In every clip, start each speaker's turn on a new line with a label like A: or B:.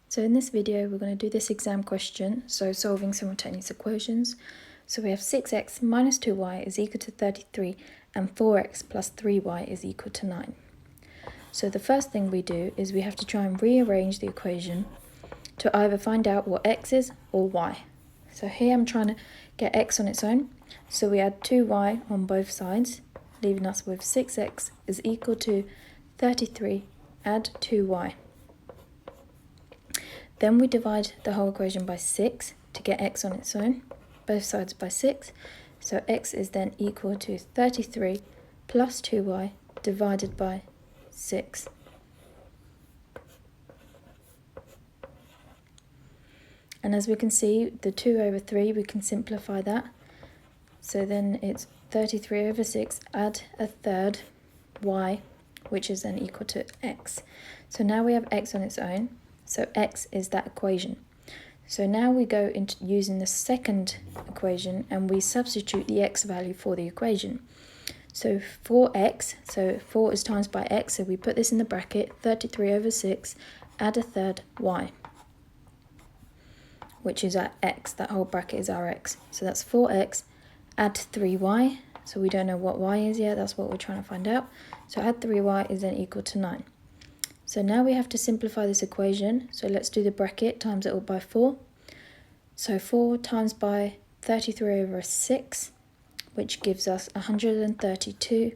A: So in this video we're going to do this exam question, so solving simultaneous equations. So we have 6x minus 2y is equal to 33 and 4x plus 3y is equal to 9. So the first thing we do is we have to try and rearrange the equation to either find out what x is or y. So here I'm trying to get x on its own, so we add 2y on both sides, leaving us with 6x is equal to 33, add 2y. Then we divide the whole equation by 6 to get x on its own, both sides by 6. So x is then equal to 33 plus 2y divided by 6. And as we can see, the 2 over 3, we can simplify that. So then it's 33 over 6, add a third, y, which is then equal to x. So now we have x on its own. So x is that equation. So now we go into using the second equation and we substitute the x value for the equation. So 4x, so 4 is times by x, so we put this in the bracket, 33 over 6, add a third y, which is our x, that whole bracket is our x. So that's 4x, add 3y, so we don't know what y is yet, that's what we're trying to find out. So add 3y is then equal to 9. So now we have to simplify this equation. So let's do the bracket, times it all by 4. So 4 times by 33 over 6, which gives us 132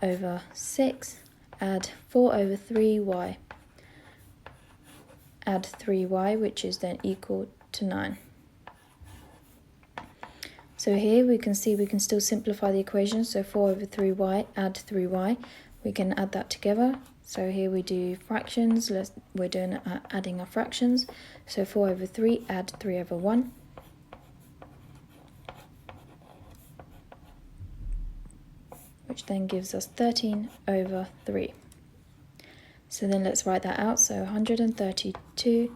A: over 6. Add 4 over 3y. Add 3y, which is then equal to 9. So here we can see we can still simplify the equation. So 4 over 3y, add 3y. We can add that together. So here we do fractions, we're doing adding our fractions. So 4 over 3, add 3 over 1. Which then gives us 13 over 3. So then let's write that out. So 132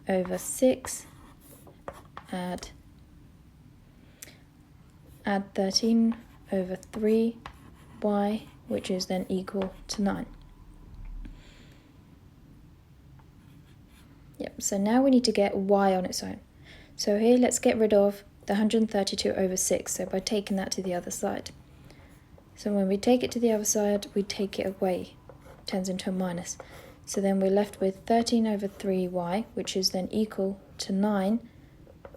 A: over 6, add 13 over 3y, which is then equal to 9. Yep, so now we need to get y on its own. So here let's get rid of the 132 over 6, so by taking that to the other side. So when we take it to the other side, we take it away, it turns into a minus. So then we're left with 13 over 3y, which is then equal to 9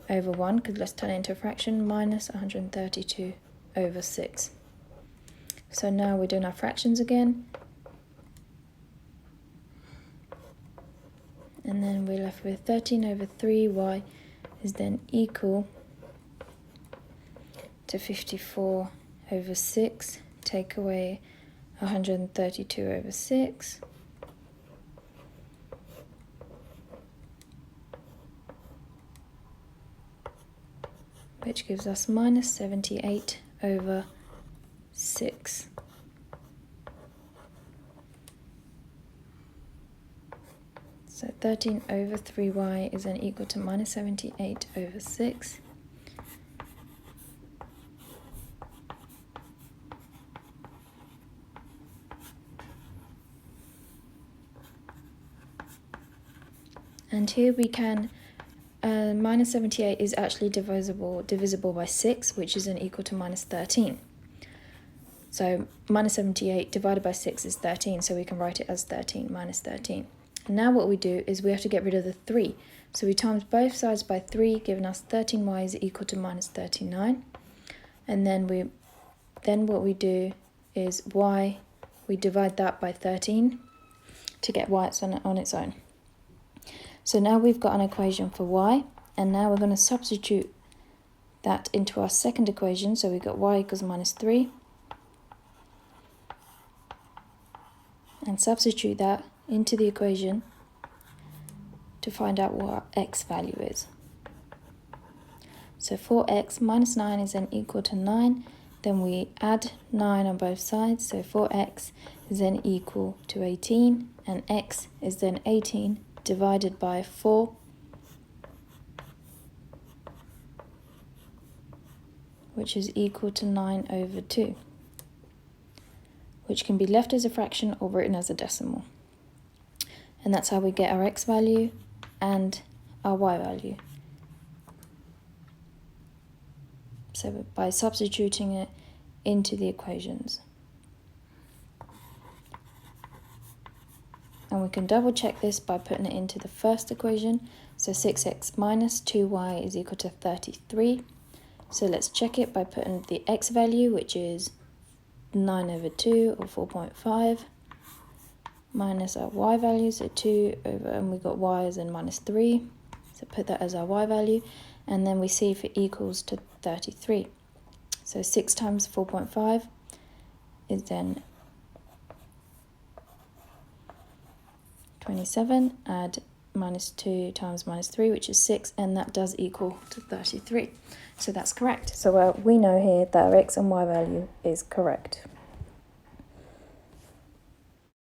A: over 1, because let's turn it into a fraction, minus 132 over 6. So now we're doing our fractions again. And then we're left with 13 over 3y is then equal to 54 over 6. Take away 132 over 6. Which gives us minus 78 over 6. So 13 over 3y is then equal to minus 78 over 6. And here we can, minus 78 is actually divisible by 6, which is then equal to minus 13. So minus 78 divided by 6 is 13, so we can write it as 13 minus 13. And now what we do is we have to get rid of the 3. So we times both sides by 3, giving us 13y is equal to minus 39. And then what we do is y, we divide that by 13 to get y on its own. So now we've got an equation for y, and now we're going to substitute that into our second equation. So we've got y equals minus 3. And substitute that into the equation to find out what our x value is. So 4x minus 9 is then equal to 9. Then we add 9 on both sides. So 4x is then equal to 18. And x is then 18 divided by 4. Which is equal to 9 over 2. Which can be left as a fraction or written as a decimal. And that's how we get our x value. and our y value. So by substituting it into the equations. And we can double check this by putting it into the first equation. So 6x minus 2y is equal to 33. So let's check it by putting the x value, which is 9 over 2 or 4.5, minus our y value, so 2 over, and we got y as in minus 3. So put that as our y value, and then we see if it equals to 33. So 6 times 4.5 is then 27, add minus 2 times minus 3, which is 6, and that does equal to 33. So that's correct. So we know here that our x and y value is correct.